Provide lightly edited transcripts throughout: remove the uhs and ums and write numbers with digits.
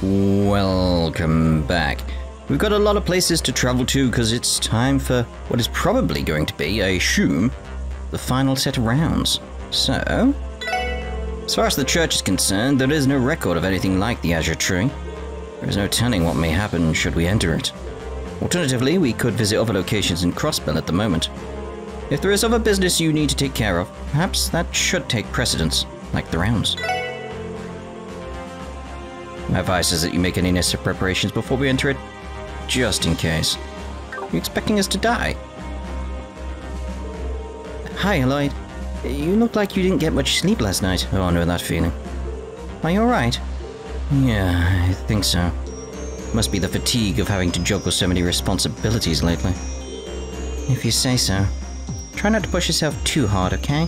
Welcome back. We've got a lot of places to travel to because it's time for what is probably going to be, I assume, the final set of rounds. So, as far as the church is concerned, there is no record of anything like the Azure tree. There is no telling what may happen should we enter it. Alternatively, we could visit other locations in Crossbell at the moment. If there is other business you need to take care of, perhaps that should take precedence, like the rounds. My advice is that you make any necessary preparations before we enter it, just in case. You expecting us to die? Hi, Lloyd. You look like you didn't get much sleep last night. Oh, I know that feeling. Are you alright? Yeah, I think so. Must be the fatigue of having to juggle so many responsibilities lately. If you say so. Try not to push yourself too hard, okay?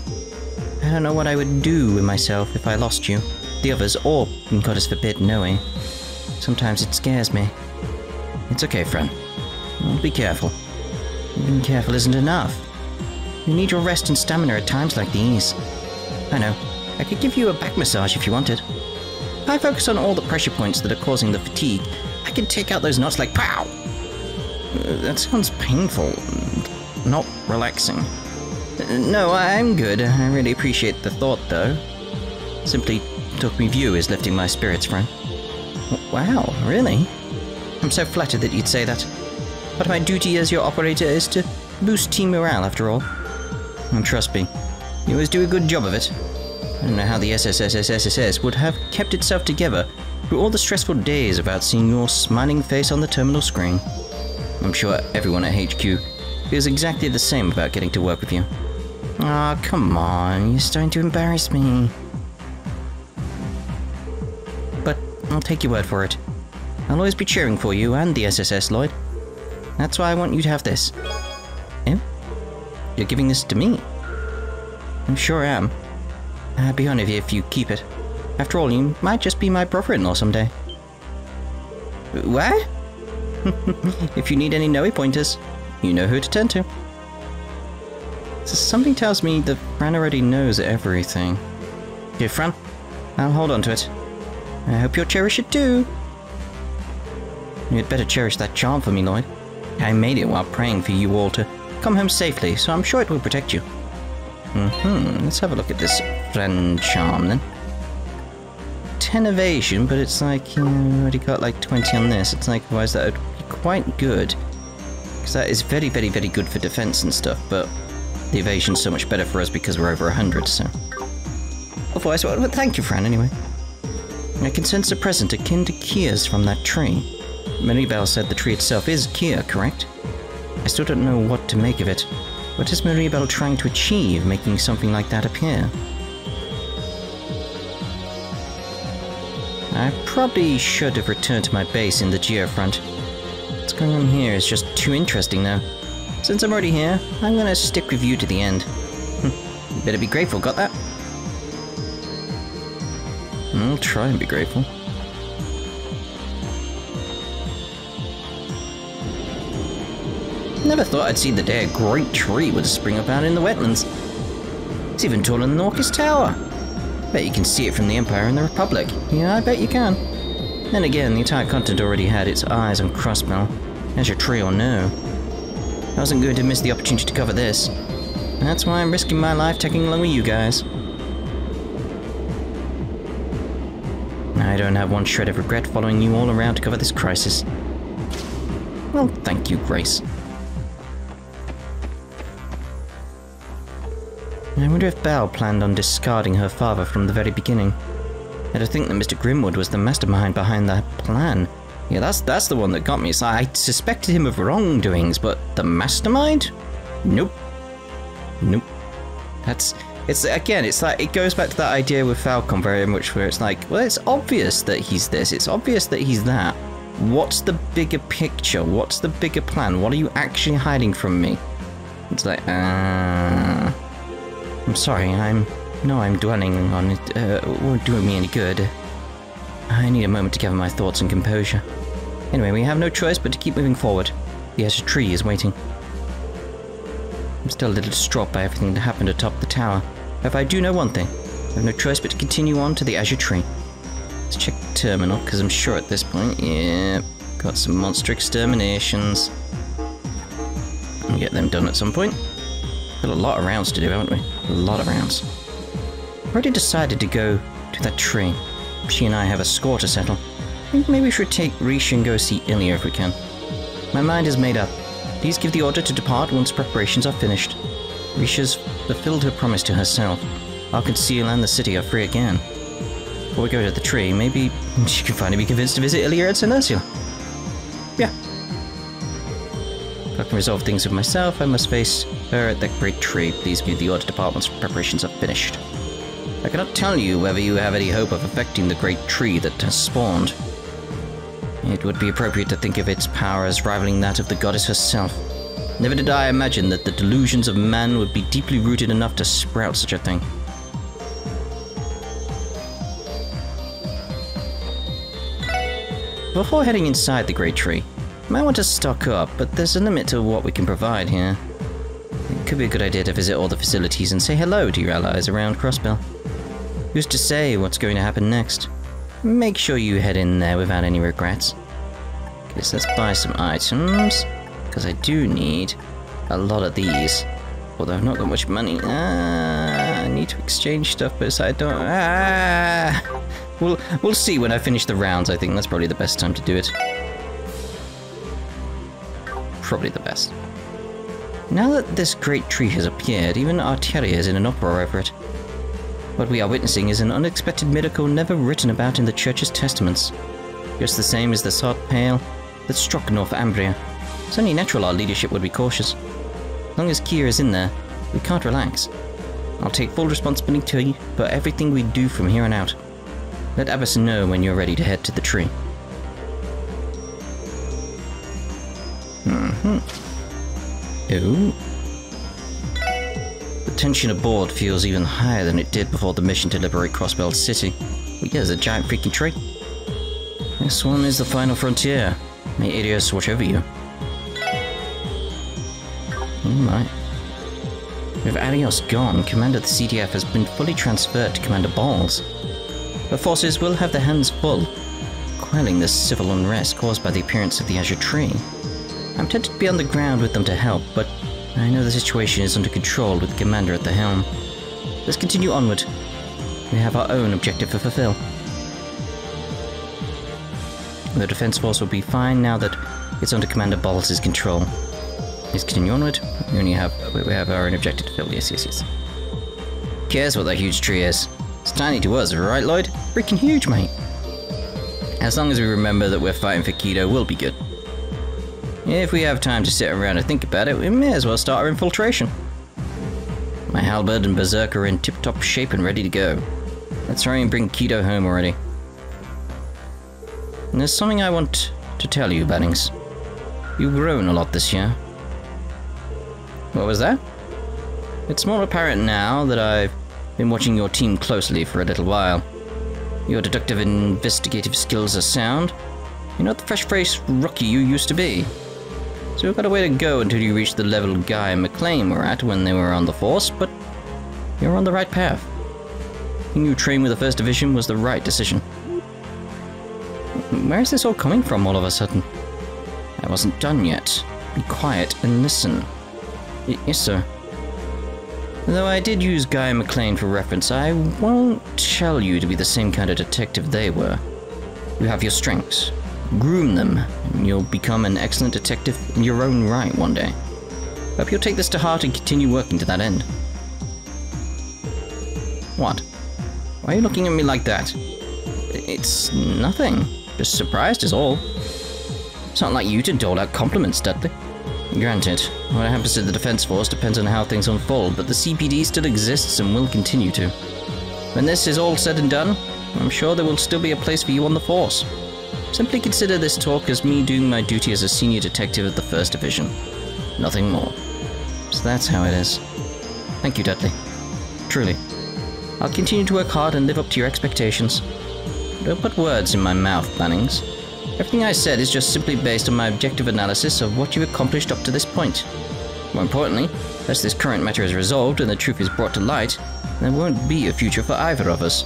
I don't know what I would do with myself if I lost you. The others, or, God forbid, knowing. Sometimes it scares me. It's okay, friend. Be careful. Being careful isn't enough. You need your rest and stamina at times like these. I know. I could give you a back massage if you wanted. If I focus on all the pressure points that are causing the fatigue, I can take out those knots like pow! That sounds painful. Not relaxing. No, I'm good. I really appreciate the thought, though. Simply talking with you is lifting my spirits, friend. Wow, really? I'm so flattered that you'd say that. But my duty as your operator is to boost team morale, after all. And trust me, you always do a good job of it. I don't know how the SSSSSS would have kept itself together through all the stressful days without seeing your smiling face on the terminal screen. I'm sure everyone at HQ feels exactly the same about getting to work with you. Ah, come on, you're starting to embarrass me. But I'll take your word for it. I'll always be cheering for you and the SSS, Lloyd. That's why I want you to have this. Eh? You're giving this to me? I sure am. I'd be honored if you keep it. After all, you might just be my brother-in-law someday. What? If you need any Noe pointers, you know who to turn to. So something tells me that Fran already knows everything. Here, Fran. I'll hold on to it. I hope you'll cherish it too. You'd better cherish that charm for me, Lloyd. I made it while praying for you all to come home safely, so I'm sure it will protect you. Let's have a look at this friend charm then. 10 evasion, but it's like, you know, already got like 20 on this. It's like, otherwise that would be quite good. Because that is very, very, very good for defense and stuff, but the evasion's so much better for us because we're over 100, so. Otherwise, well, thank you, Fran, anyway. I can sense a present akin to Kia's from that tree. Maribel said the tree itself is Kia, correct? I still don't know what to make of it. What is Maribel trying to achieve, making something like that appear? I probably should have returned to my base in the Geofront. What's going on here is just too interesting now. Since I'm already here, I'm gonna stick with you to the end. You better be grateful, got that? I'll try and be grateful. Never thought I'd see the day a great tree would spring up out in the wetlands. It's even taller than Orcus Tower. Bet you can see it from the Empire and the Republic. Yeah, I bet you can. Then again, the entire continent already had its eyes on Crossbell, Azure tree or no. I wasn't going to miss the opportunity to cover this. That's why I'm risking my life tagging along with you guys. I don't have one shred of regret following you all around to cover this crisis. Well, thank you, Grace. I wonder if Belle planned on discarding her father from the very beginning. I don't think that Mr. Grimwood was the mastermind behind that plan. Yeah, that's the one that got me. So I suspected him of wrongdoings, but the mastermind? Nope. Nope. It's like, it goes back to that idea with Falcon very much where it's like, well, it's obvious that he's this, it's obvious that he's that. What's the bigger picture? What's the bigger plan? What are you actually hiding from me? It's like, I'm sorry, I'm dwelling on it. It won't do me any good. I need a moment to gather my thoughts and composure. Anyway, we have no choice but to keep moving forward. The Azure tree is waiting. I'm still a little distraught by everything that happened atop the tower. But if I do know one thing, I have no choice but to continue on to the Azure tree. Let's check the terminal, because I'm sure at this point, yeah, got some monster exterminations. We'll get them done at some point. Got a lot of rounds to do, haven't we? A lot of rounds. Already decided to go to that tree. She and I have a score to settle. I think maybe we should take Revache and go see Heiyue if we can. My mind is made up. Please give the order to depart once preparations are finished. Revache has fulfilled her promise to herself. Our conceal and the city are free again. Before we go to the tree, maybe she can finally be convinced to visit Heiyue at St. Ursula. Yeah. If I can resolve things with myself, I must face her at that great tree. Please give the order to depart once preparations are finished. I cannot tell you whether you have any hope of affecting the great tree that has spawned. It would be appropriate to think of its power as rivaling that of the goddess herself. Never did I imagine that the delusions of man would be deeply rooted enough to sprout such a thing. Before heading inside the great tree, you might want to stock up, but there's a limit to what we can provide here. It could be a good idea to visit all the facilities and say hello to your allies around Crossbell. Who's to say what's going to happen next? Make sure you head in there without any regrets. Okay, so let's buy some items, because I do need a lot of these. Although I've not got much money. I need to exchange stuff, but I don't... We'll see when I finish the rounds. I think that's probably the best time to do it. Probably the best. Now that this great tree has appeared, even Arteria is in an uproar over it. What we are witnessing is an unexpected miracle never written about in the Church's testaments. Just the same as the sod pale that struck Northumbria. It's only natural our leadership would be cautious. As long as Kier is in there, we can't relax. I'll take full responsibility for everything we do from here on out. Let Abbas know when you're ready to head to the tree. Ooh. The tension aboard feels even higher than it did before the mission to liberate Crossbell City. Well, yeah, there's a giant freaking tree. This one is the final frontier. May Heiyue watch over you. Oh my. With Arios gone, Commander of the CDF has been fully transferred to Commander Balls. The forces will have their hands full, quelling this civil unrest caused by the appearance of the Azure tree. I'm tempted to be on the ground with them to help, but I know the situation is under control with the Commander at the helm. Let's continue onward. We have our own objective to fulfill. The Defense Force will be fine now that it's under Commander Balls' control. Let's continue onward. We have our own objective to fulfill. Yes. Who cares what that huge tree is? It's tiny to us, right, Lloyd? Freaking huge, mate. As long as we remember that we're fighting for Keto, we'll be good. If we have time to sit around and think about it, we may as well start our infiltration. My halberd and berserker are in tip-top shape and ready to go. Let's hurry and bring Keto home already. And there's something I want to tell you, Bannings. You've grown a lot this year. What was that? It's more apparent now that I've been watching your team closely for a little while. Your deductive and investigative skills are sound. You're not the fresh-faced rookie you used to be. So you've got a way to go until you reach the level Guy and McLean were at when they were on the force, but you're on the right path. Thinking you train with the 1st Division was the right decision. Where is this all coming from all of a sudden? I wasn't done yet. Be quiet and listen. Yes, sir. Though I did use Guy and McLean for reference, I won't tell you to be the same kind of detective they were. You have your strengths. Groom them, and you'll become an excellent detective in your own right one day. Hope you'll take this to heart and continue working to that end. What? Why are you looking at me like that? It's nothing. Just surprised is all. It's not like you to dole out compliments, Dudley. Granted, what happens to the Defense Force depends on how things unfold, but the CPD still exists and will continue to. When this is all said and done, I'm sure there will still be a place for you on the Force. Simply consider this talk as me doing my duty as a senior detective of the 1st Division. Nothing more. So that's how it is. Thank you, Dudley. Truly. I'll continue to work hard and live up to your expectations. Don't put words in my mouth, Bannings. Everything I said is just simply based on my objective analysis of what you've accomplished up to this point. More importantly, as this current matter is resolved and the truth is brought to light, there won't be a future for either of us.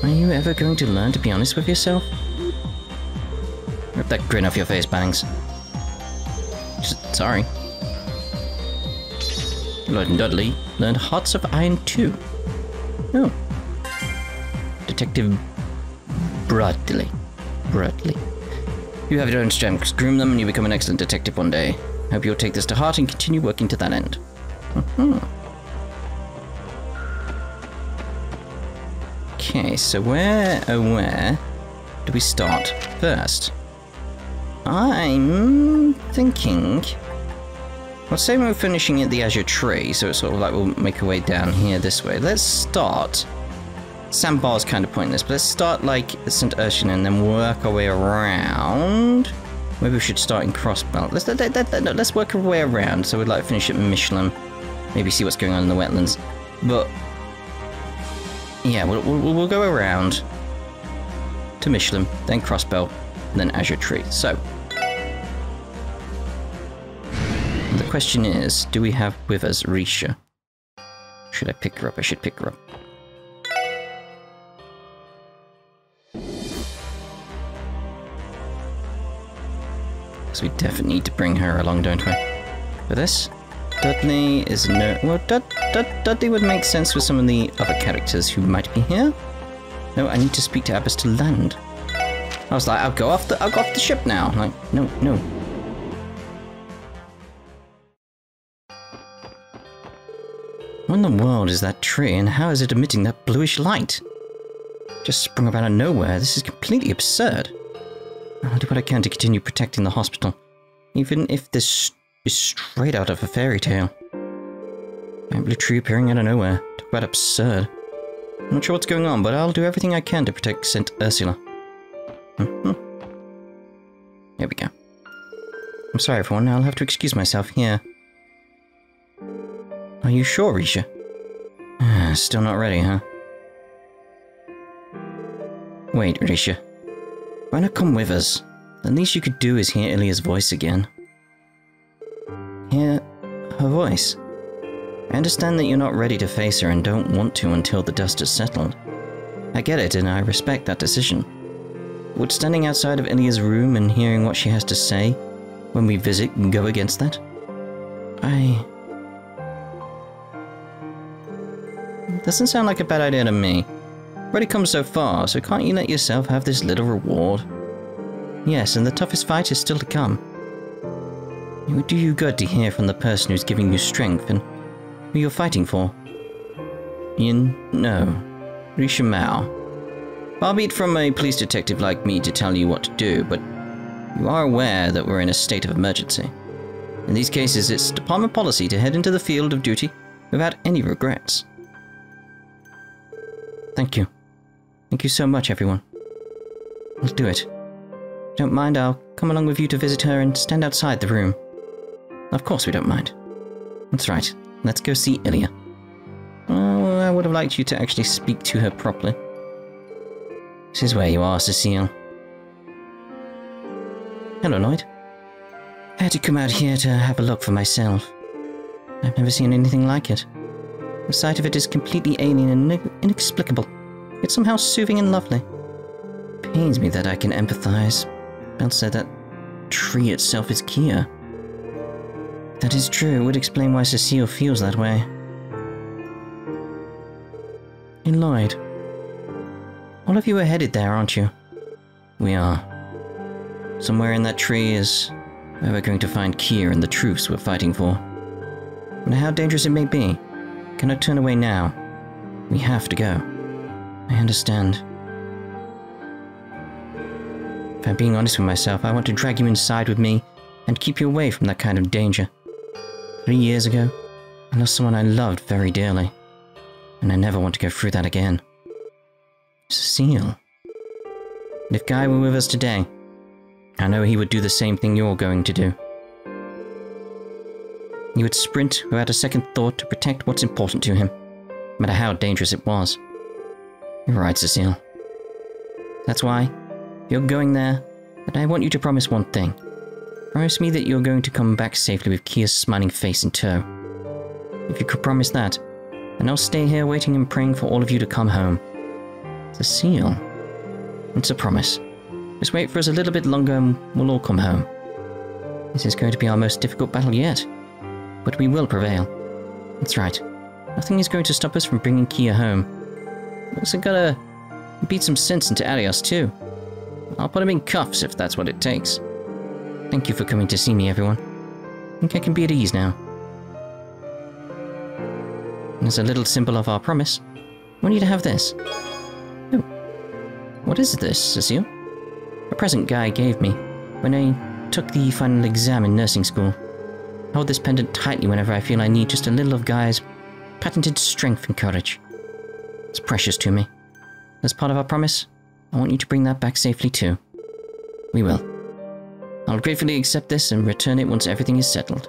Are you ever going to learn to be honest with yourself? Rip that grin off your face, Bangs. Sorry. Lloyd and Dudley learned Hearts of Iron 2. Oh. Detective Bradley. You have your own strengths, groom them, and you become an excellent detective one day. Hope you'll take this to heart and continue working to that end. Okay, so where do we start first? I'm thinking... Well, say we're finishing at the Azure tree, so it's sort of like we'll make our way down here this way. Let's start... Sandbar's kind of pointless, but let's start like St. Ursula and then work our way around. Maybe we should start in Crossbell. Let's work our way around, so we'd like to finish at Michelin. Maybe see what's going on in the wetlands. But... yeah, we'll go around to Michelin, then Crossbell, and then Azure Tree. So... the question is, do we have with us Risha? Should I pick her up? I should pick her up. So we definitely need to bring her along, don't we? For this, Dudley is no... well, Dudley would make sense with some of the other characters who might be here. No, I need to speak to Abbas to land. I was like, I'll go off the ship now. Like, no. What in the world is that tree, and how is it emitting that bluish light? Just sprung up out of nowhere. This is completely absurd. I'll do what I can to continue protecting the hospital, even if this is straight out of a fairy tale. A blue tree appearing out of nowhere. Talk about absurd. I'm not sure what's going on, but I'll do everything I can to protect St. Ursula. Here we go. I'm sorry, everyone. I'll have to excuse myself here. Are you sure, Risha? Still not ready, huh? Wait, Risha. Why not come with us? The least you could do is hear Ilya's voice again. Hear her voice? I understand that you're not ready to face her and don't want to until the dust has settled. I get it, and I respect that decision. Would standing outside of Ilya's room and hearing what she has to say when we visit go against that? Doesn't sound like a bad idea to me. Already come so far, so can't you let yourself have this little reward? Yes, and the toughest fight is still to come. It would do you good to hear from the person who's giving you strength and who you're fighting for. No. Risha Mao. Far be it from a police detective like me to tell you what to do, but you are aware that we're in a state of emergency. In these cases, it's department policy to head into the field of duty without any regrets. Thank you. Thank you so much, everyone. I'll do it. If you don't mind, I'll come along with you to visit her and stand outside the room. Of course we don't mind. That's right. Let's go see Ilya. Oh, I would have liked you to actually speak to her properly. This is where you are, Cecile. Hello, Lloyd. I had to come out here to have a look for myself. I've never seen anything like it. The sight of it is completely alien and inexplicable, yet somehow soothing and lovely. It pains me that I can empathize. Bell said that tree itself is Kia. If that is true, it would explain why Cecile feels that way. Hey, Lloyd. All of you are headed there, aren't you? We are. Somewhere in that tree is where we're going to find Kia and the truths we're fighting for. No matter how dangerous it may be, cannot turn away now. We have to go. I understand. If I'm being honest with myself, I want to drag you inside with me and keep you away from that kind of danger. 3 years ago, I lost someone I loved very dearly, and I never want to go through that again. Cecile. And if Guy were with us today, I know he would do the same thing you're going to do. He would sprint without a second thought to protect what's important to him, no matter how dangerous it was. You're right, Cecile. That's why, if you're going there, but I want you to promise one thing. Promise me that you're going to come back safely with Kia's smiling face in tow. If you could promise that, then I'll stay here waiting and praying for all of you to come home. It's a seal. It's a promise. Just wait for us a little bit longer and we'll all come home. This is going to be our most difficult battle yet. But we will prevail. That's right. Nothing is going to stop us from bringing Kia home. We also gotta beat some sense into Arios too. I'll put him in cuffs if that's what it takes. Thank you for coming to see me, everyone. I think I can be at ease now. As a little symbol of our promise, I want you to have this. Oh. What is this, Cecile? A present Guy gave me when I took the final exam in nursing school. I hold this pendant tightly whenever I feel I need just a little of Guy's patented strength and courage. It's precious to me. As part of our promise, I want you to bring that back safely too. We will. I'll gratefully accept this and return it once everything is settled.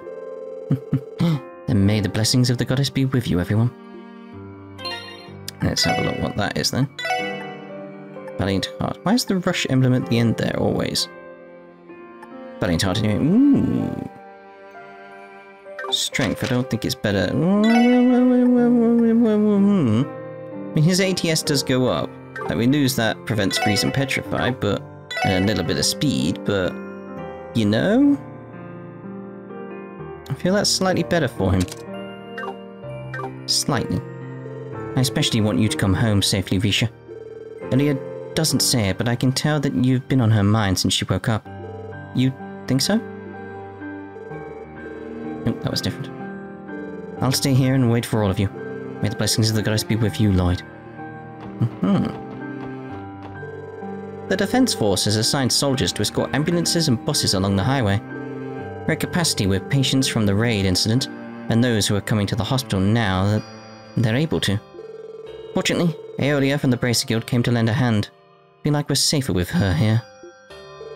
Then may the blessings of the goddess be with you, everyone. Let's have a look what that is then. Valiant Heart. Why is the rush emblem at the end there always? Valiant Heart anyway. Ooh. Strength, I don't think it's better. I mean, his ATS does go up. Like, we lose that prevents freeze and petrify, but... and a little bit of speed, but... you know? I feel that's slightly better for him. Slightly. I especially want you to come home safely, Visha. Elia doesn't say it, but I can tell that you've been on her mind since she woke up. You think so? Nope, that was different. I'll stay here and wait for all of you. May the blessings of the goddess be with you, Lloyd. The Defense Force has assigned soldiers to escort ambulances and buses along the highway. We're at capacity with patients from the raid incident, and those who are coming to the hospital now that they're able to. Fortunately, Aeolia from the Bracer Guild came to lend a hand. Feel like we're safer with her here.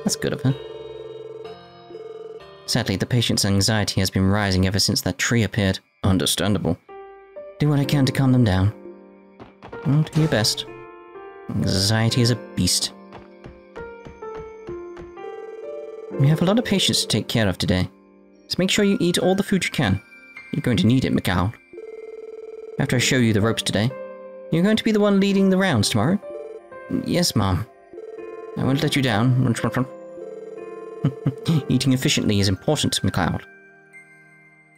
That's good of her. Sadly, the patient's anxiety has been rising ever since that tree appeared. Understandable. Do what I can to calm them down. Well, do your best. Anxiety is a beast. We have a lot of patients to take care of today, so make sure you eat all the food you can. You're going to need it, Mikhail. After I show you the ropes today, you're going to be the one leading the rounds tomorrow? Yes, Mom. I won't let you down. Eating efficiently is important, McLeod.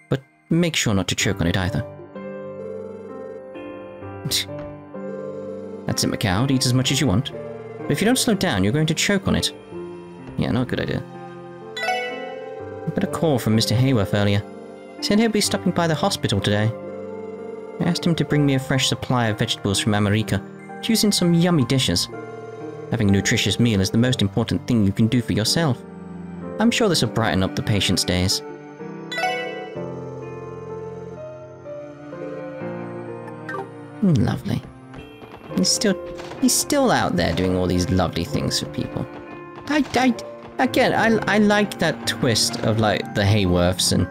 But make sure not to choke on it either. That's it, McLeod. Eat as much as you want. But if you don't slow down, you're going to choke on it. Yeah, not a good idea. I got a call from Mr. Heiyue earlier. He said he'll be stopping by the hospital today. I asked him to bring me a fresh supply of vegetables from America, using some yummy dishes. Having a nutritious meal is the most important thing you can do for yourself. I'm sure this will brighten up the patient's days. Lovely. He's still out there doing all these lovely things for people. I like that twist of, like, the Hayworths and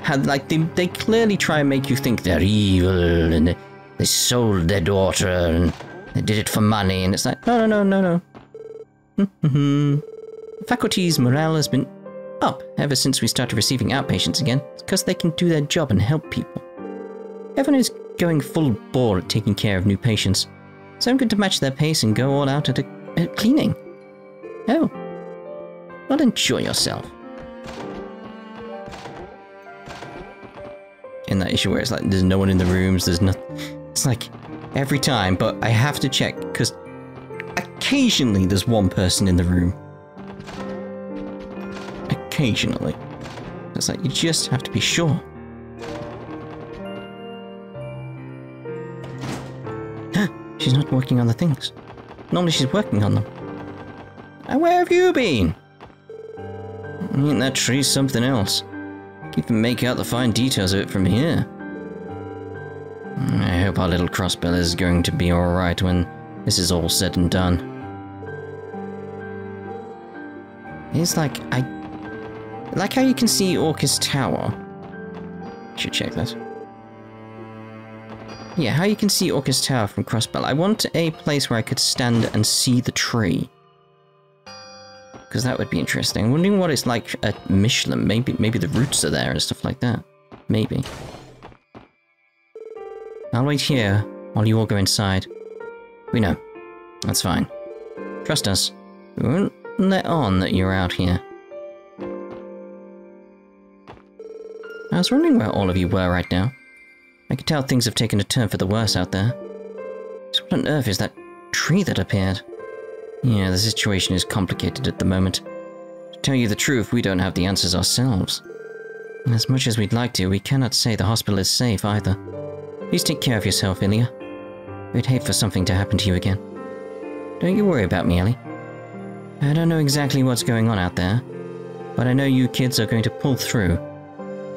how, like, they clearly try and make you think they're evil and they sold their daughter and they did it for money, and it's like, no. Faculty's morale has been up ever since we started receiving outpatients again. It's because they can do their job and help people. Everyone is going full bore at taking care of new patients, so I'm going to match their pace and go all out at cleaning. Oh. Well, enjoy yourself. In that issue where it's like, there's no one in the rooms, there's nothing. It's like, every time, but I have to check, because occasionally there's one person in the room. Occasionally. It's like, you just have to be sure. She's not working on the things. Normally she's working on them. Where have you been? Ain't that tree something else? You can make out the fine details of it from here. I hope our little Crossbell is going to be alright when this is all said and done. It's like, I like how you can see Orcus Tower. Should check that. Yeah, how you can see Orcus Tower from Crossbell. I want a place where I could stand and see the tree. Because that would be interesting. I'm wondering what it's like at Michelin. Maybe the roots are there and stuff like that. Maybe. I'll wait here while you all go inside. We know. That's fine. Trust us. We won't let on that you're out here. I was wondering where all of you were right now. I could tell things have taken a turn for the worse out there. So what on earth is that tree that appeared? Yeah, the situation is complicated at the moment. To tell you the truth, we don't have the answers ourselves. And as much as we'd like to, we cannot say the hospital is safe either. Please take care of yourself, Heiyue. We'd hate for something to happen to you again. Don't you worry about me, Ellie. I don't know exactly what's going on out there, but I know you kids are going to pull through.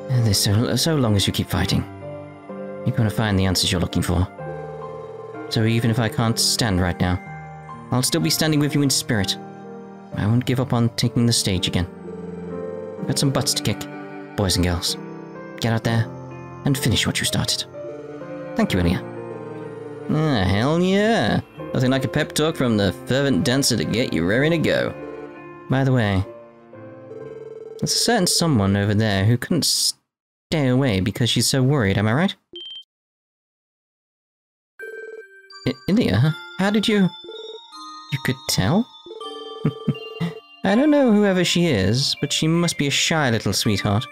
This so long as you keep fighting. You're going to find the answers you're looking for. So even if I can't stand right now, I'll still be standing with you in spirit. I won't give up on taking the stage again. We've got some butts to kick, boys and girls. Get out there and finish what you started. Thank you, Heiyue. Ah, hell yeah. Nothing like a pep talk from the fervent dancer to get you raring to go. By the way, there's a certain someone over there who couldn't stay away because she's so worried, am I right? Heiyue, how did you... You could tell? I don't know whoever she is, but she must be a shy little sweetheart.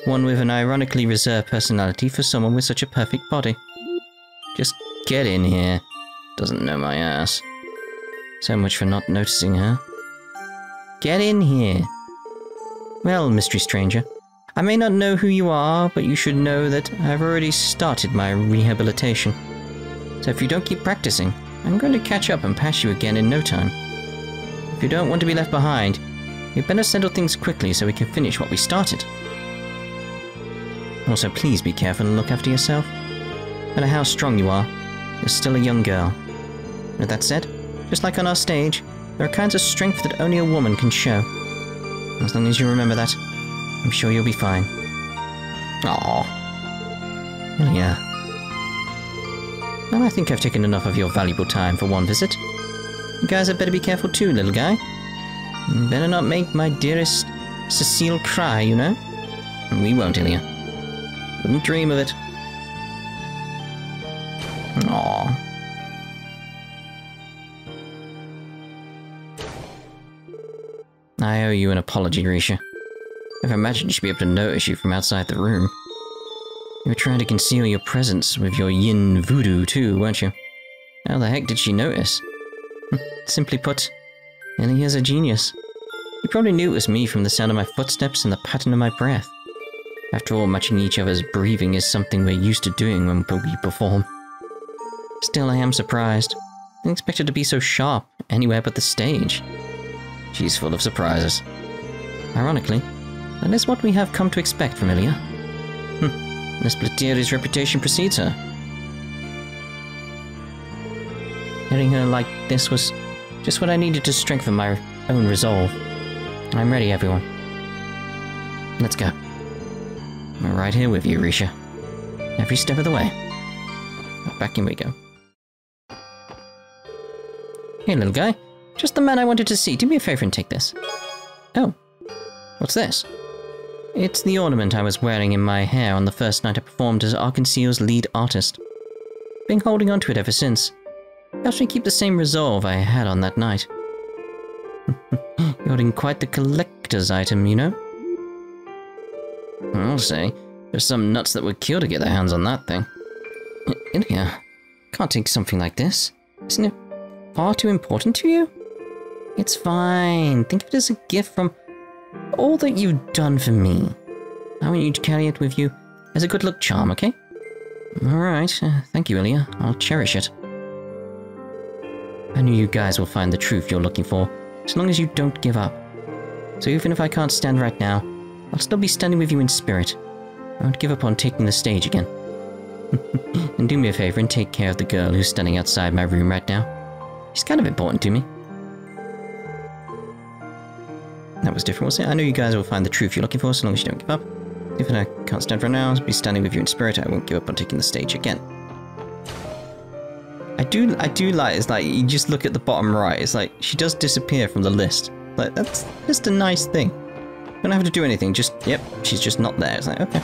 One with an ironically reserved personality for someone with such a perfect body. Just get in here. Doesn't know my ass. So much for not noticing her. Get in here. Well, mystery stranger, I may not know who you are, but you should know that I've already started my rehabilitation. So if you don't keep practicing, I'm going to catch up and pass you again in no time. If you don't want to be left behind, you'd better settle things quickly so we can finish what we started. Also, please be careful and look after yourself. No matter how strong you are, you're still a young girl. With that said, just like on our stage, there are kinds of strength that only a woman can show. As long as you remember that, I'm sure you'll be fine. Aww. Well, yeah. Well, I think I've taken enough of your valuable time for one visit. You guys had better be careful too, little guy. You better not make my dearest Cecile cry, you know? And we won't, Heiyue. Wouldn't dream of it. Aww. I owe you an apology, Revache. I've imagined she'd be able to notice you from outside the room. You were trying to conceal your presence with your yin voodoo too, weren't you? How the heck did she notice? Simply put, Heiyue's a genius. You probably knew it was me from the sound of my footsteps and the pattern of my breath. After all, matching each other's breathing is something we're used to doing when we perform. Still, I am surprised. I didn't expect her to be so sharp anywhere but the stage. She's full of surprises. Ironically, that is what we have come to expect from Heiyue. Miss Plateri's reputation precedes her. Hearing her like this was just what I needed to strengthen my own resolve. I'm ready, everyone. Let's go. I'm right here with you, Revache. Every step of the way. Back in we go. Hey, little guy. Just the man I wanted to see. Do me a favor and take this. Oh. What's this? It's the ornament I was wearing in my hair on the first night I performed as Arkanseal's lead artist. Been holding on to it ever since. Helps me keep the same resolve I had on that night. You're holding quite the collector's item, you know? I'll say, there's some nuts that would kill to get their hands on that thing. Heiyue, can't take something like this. Isn't it far too important to you? It's fine. Think of it as a gift from all that you've done for me. I want you to carry it with you as a good luck charm, okay? Alright, thank you, Heiyue. I'll cherish it. I know you guys will find the truth you're looking for, as long as you don't give up. So even if I can't stand right now, I'll still be standing with you in spirit. I won't give up on taking the stage again. And do me a favor and take care of the girl who's standing outside my room right now. She's kind of important to me. That was different, wasn't it? I know you guys will find the truth you're looking for, as long as you don't give up. Even if I can't stand for now, I'll be standing with you in spirit. I won't give up on taking the stage again. I do like, it's like, you just look at the bottom right, it's like, she does disappear from the list. Like, that's just a nice thing. You don't have to do anything, just, yep, she's just not there. It's like, okay.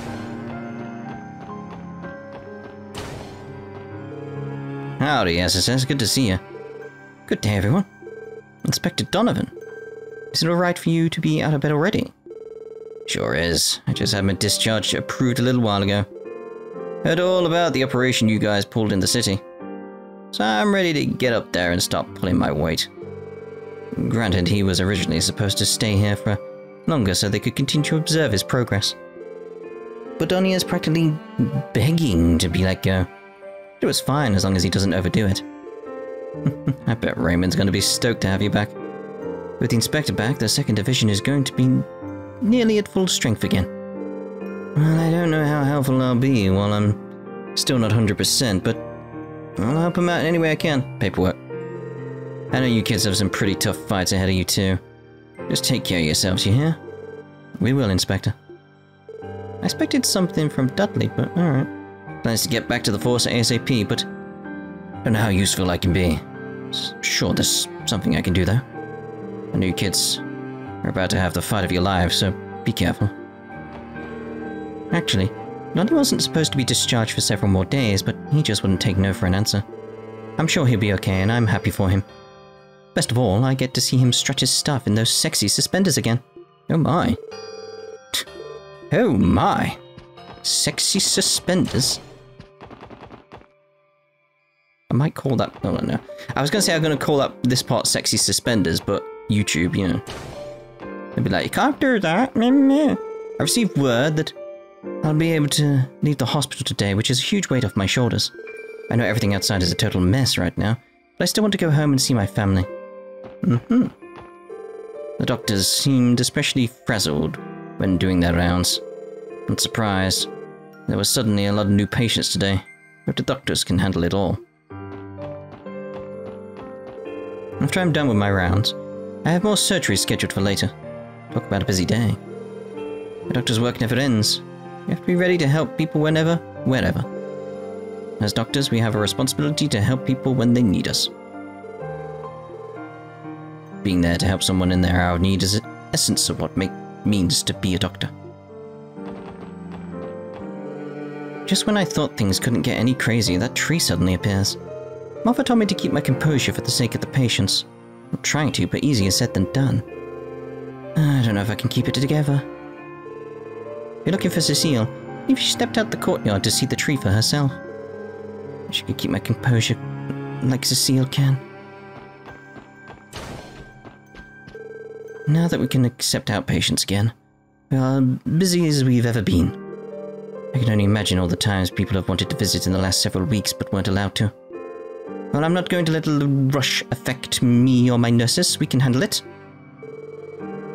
Howdy, SSS, good to see you. Good day, everyone. Inspector Donovan. Is it alright for you to be out of bed already? Sure is. I just had my discharge approved a little while ago. Heard all about the operation you guys pulled in the city. So I'm ready to get up there and start pulling my weight. Granted, he was originally supposed to stay here for longer so they could continue to observe his progress. But Donnie is practically begging to be let go. It was fine as long as he doesn't overdo it. I bet Raymond's going to be stoked to have you back. With the inspector back, the 2nd Division is going to be nearly at full strength again. Well, I don't know how helpful I'll be while I'm still not 100%, but I'll help him out any way I can. Paperwork. I know you kids have some pretty tough fights ahead of you too. Just take care of yourselves, you hear? We will, Inspector. I expected something from Dudley, but alright. Plans to get back to the force ASAP, but I don't know how useful I can be. Sure, there's something I can do, though. I know you kids are about to have the fight of your lives, so be careful. Actually, Noddy wasn't supposed to be discharged for several more days, but he just wouldn't take no for an answer. I'm sure he'll be okay, and I'm happy for him. Best of all, I get to see him strut his stuff in those sexy suspenders again. Oh my. Oh my. Sexy suspenders? I might call that... Oh, no. I was going to say I'm going to call up this part sexy suspenders, but YouTube, you know. They'd be like, you can't do that. I received word that I'll be able to leave the hospital today, which is a huge weight off my shoulders. I know everything outside is a total mess right now, but I still want to go home and see my family. The doctors seemed especially frazzled when doing their rounds. Not surprised. There was suddenly a lot of new patients today, but the doctors can handle it all. After I'm done with my rounds, I have more surgeries scheduled for later. Talk about a busy day. The doctor's work never ends. We have to be ready to help people whenever, wherever. As doctors, we have a responsibility to help people when they need us. Being there to help someone in their hour of need is the essence of what means to be a doctor. Just when I thought things couldn't get any crazier, that tree suddenly appears. Martha told me to keep my composure for the sake of the patients. I'm trying to, but easier said than done. I don't know if I can keep it together. If you're looking for Cecile, maybe she stepped out the courtyard to see the tree for herself. She could keep my composure like Cecile can. Now that we can accept outpatients again, we are busy as we've ever been. I can only imagine all the times people have wanted to visit in the last several weeks but weren't allowed to. Well, I'm not going to let the rush affect me or my nurses. We can handle it.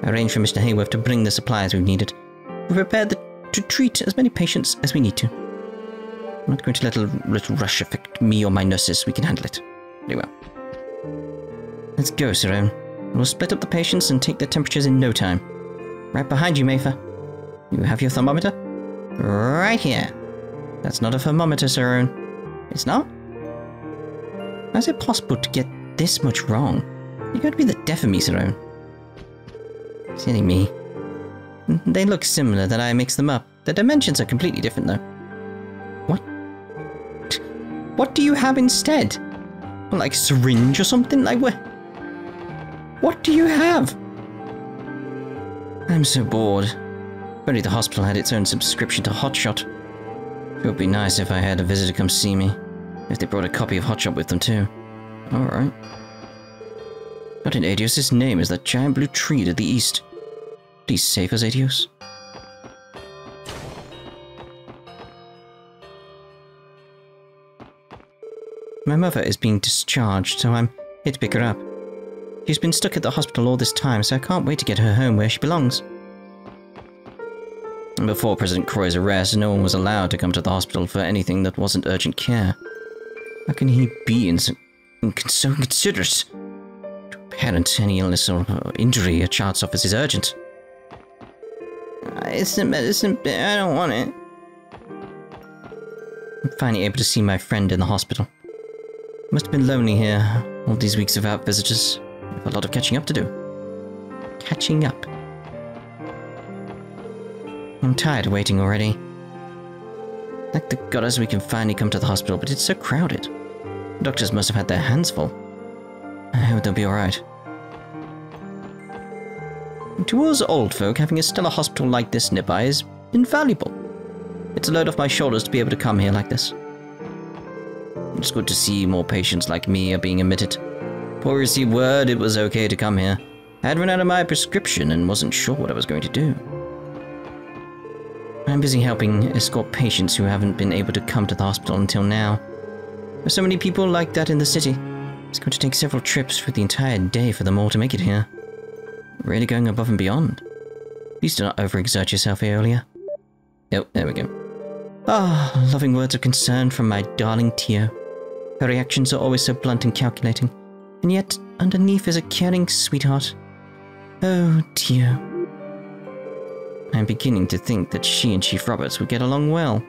I arranged for Mr. Heiyue to bring the supplies we've needed. We're prepared to treat as many patients as we need to. I'm not going to let a little rush affect me or my nurses. We can handle it. Very well. Let's go, Saron. We'll split up the patients and take their temperatures in no time. Right behind you, Mayfa. You have your thermometer? Right here. That's not a thermometer, Saron. It's not? How's it possible to get this much wrong? You gotta be the death of me, Saron. Silly me. They look similar that I mixed them up. The dimensions are completely different, though. What? What do you have instead? Like a syringe or something? Like what? What do you have? I'm so bored. If only the hospital had its own subscription to Hotshot. It would be nice if I had a visitor come see me. If they brought a copy of Hotshot with them too. Alright. What in Adios' name is that giant blue tree to the east? Please save us, Adios. My mother is being discharged, so I'm here to pick her up. She's been stuck at the hospital all this time, so I can't wait to get her home where she belongs. And before President Croy's arrest, no one was allowed to come to the hospital for anything that wasn't urgent care. How can he be so inconsiderate? To a parent, any illness or injury a child suffers is urgent. It's the medicine bit, I don't want it. I'm finally able to see my friend in the hospital. Must have been lonely here, all these weeks without visitors. I have a lot of catching up to do. Catching up. I'm tired of waiting already. Thank the goddess we can finally come to the hospital, but it's so crowded. The doctors must have had their hands full. I hope they'll be alright. To us old folk, having a stellar hospital like this nearby is invaluable. It's a load off my shoulders to be able to come here like this. It's good to see more patients like me are being admitted. Before we received word it was okay to come here, I had run out of my prescription and wasn't sure what I was going to do. I'm busy helping escort patients who haven't been able to come to the hospital until now. There's so many people like that in the city. It's going to take several trips for the entire day for them all to make it here. Really going above and beyond. Please do not overexert yourself, Heiyue. Oh, there we go. Ah, loving words of concern from my darling Tio. Her reactions are always so blunt and calculating, and yet underneath is a caring sweetheart. Oh, Tio. I'm beginning to think that she and Chief Roberts would get along well.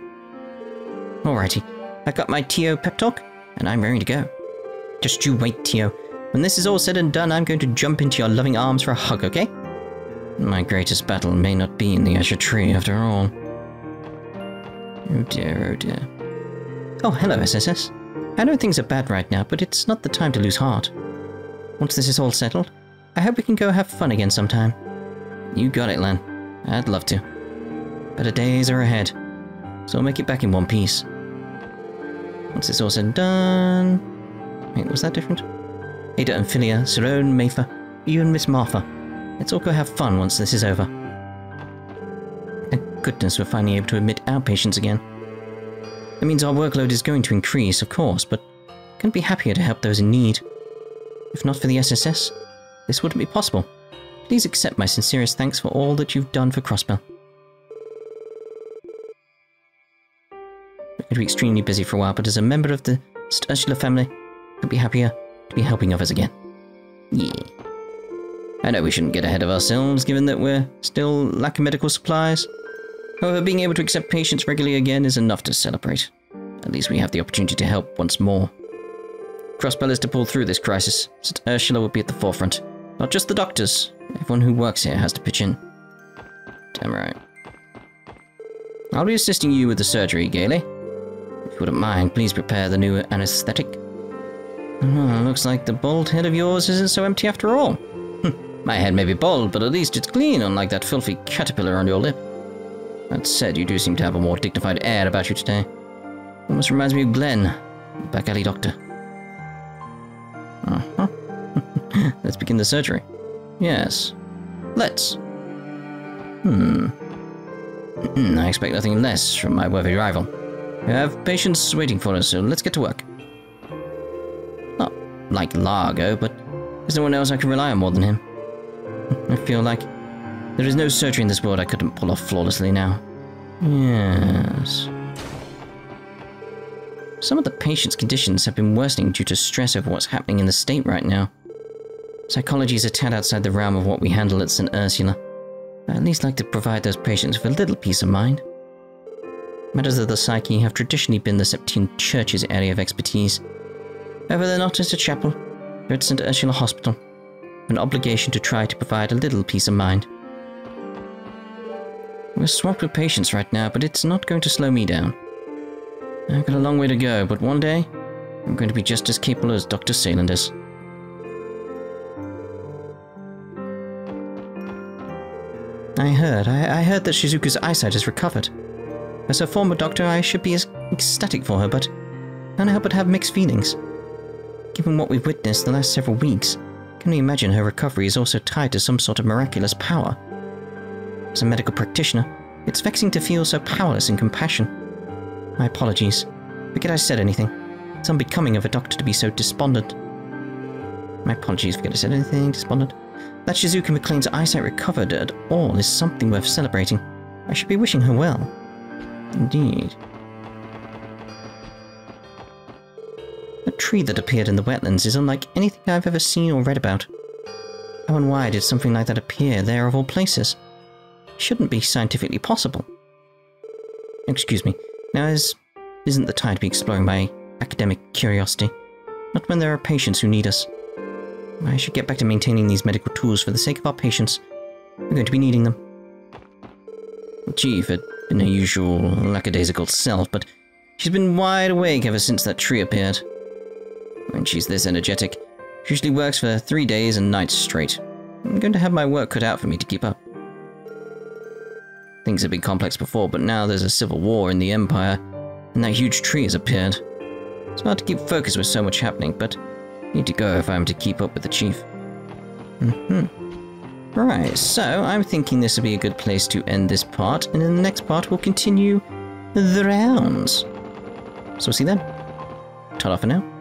Alrighty, I got my Tio pep talk, and I'm ready to go. Just you wait, Tio. When this is all said and done, I'm going to jump into your loving arms for a hug, okay? My greatest battle may not be in the Azure tree after all. Oh dear, oh dear. Oh, hello, SSS. I know things are bad right now, but it's not the time to lose heart. Once this is all settled, I hope we can go have fun again sometime. You got it, Len. I'd love to. Better days are ahead, so I'll make it back in one piece. Once it's all said and done... Wait, was that different? Ada and Philia, Cerrone, Mayfa, you and Miss Martha. Let's all go have fun once this is over. Thank goodness we're finally able to admit our patients again. That means our workload is going to increase, of course, but I couldn't be happier to help those in need. If not for the SSS, this wouldn't be possible. Please accept my sincerest thanks for all that you've done for Crossbell. We're going to be extremely busy for a while, but as a member of the St. Ursula family, I could be happier to be helping others again. Yeah. I know we shouldn't get ahead of ourselves, given that we're still lacking medical supplies. However, being able to accept patients regularly again is enough to celebrate. At least we have the opportunity to help once more. Crossbell is to pull through this crisis. St. Ursula will be at the forefront. Not just the doctors. Everyone who works here has to pitch in. Damn right. I'll be assisting you with the surgery, Gailey. If you wouldn't mind, please prepare the new anesthetic. Oh, looks like the bald head of yours isn't so empty after all. My head may be bald, but at least it's clean, unlike that filthy caterpillar on your lip. That said, you do seem to have a more dignified air about you today. Almost reminds me of Glenn, the back alley doctor. Uh-huh. Let's begin the surgery. Yes. Let's. I expect nothing less from my worthy rival. We have patients waiting for us, so let's get to work. Not like Largo, but there's no one else I can rely on more than him. I feel like there is no surgery in this world I couldn't pull off flawlessly now. Yes. Some of the patient's conditions have been worsening due to stress over what's happening in the state right now. Psychology is a tad outside the realm of what we handle at St. Ursula. I at least like to provide those patients with a little peace of mind. Matters of the psyche have traditionally been the Septine Church's area of expertise. However, they're not at a chapel, they're at St. Ursula Hospital. An obligation to try to provide a little peace of mind. We're swamped with patients right now, but it's not going to slow me down. I've got a long way to go, but one day, I'm going to be just as capable as Dr. Sayland is. I heard that Shizuku's eyesight has recovered. As her former doctor, I should be ecstatic for her, but I can't help but have mixed feelings. Given what we've witnessed the last several weeks, I can only imagine her recovery is also tied to some sort of miraculous power. As a medical practitioner, it's vexing to feel so powerless in compassion. My apologies. Forget I said anything. It's unbecoming of a doctor to be so despondent. My apologies, forget I said anything, despondent. That Shizuku McLean's eyesight recovered at all is something worth celebrating. I should be wishing her well. Indeed. The tree that appeared in the wetlands is unlike anything I've ever seen or read about. How and why did something like that appear there of all places? It shouldn't be scientifically possible. Excuse me, now isn't the time to be exploring my academic curiosity. Not when there are patients who need us. I should get back to maintaining these medical tools for the sake of our patients. We're going to be needing them. The Chief had been her usual lackadaisical self, but she's been wide awake ever since that tree appeared. When she's this energetic, Usually works for 3 days and nights straight. I'm going to have my work cut out for me to keep up. Things have been complex before, but now there's a civil war in the Empire, and that huge tree has appeared. It's hard to keep focused with so much happening, but I need to go if I'm to keep up with the chief. Right, so I'm thinking this would be a good place to end this part, and in the next part we'll continue the rounds. So we'll see you then. Ta-ra for now.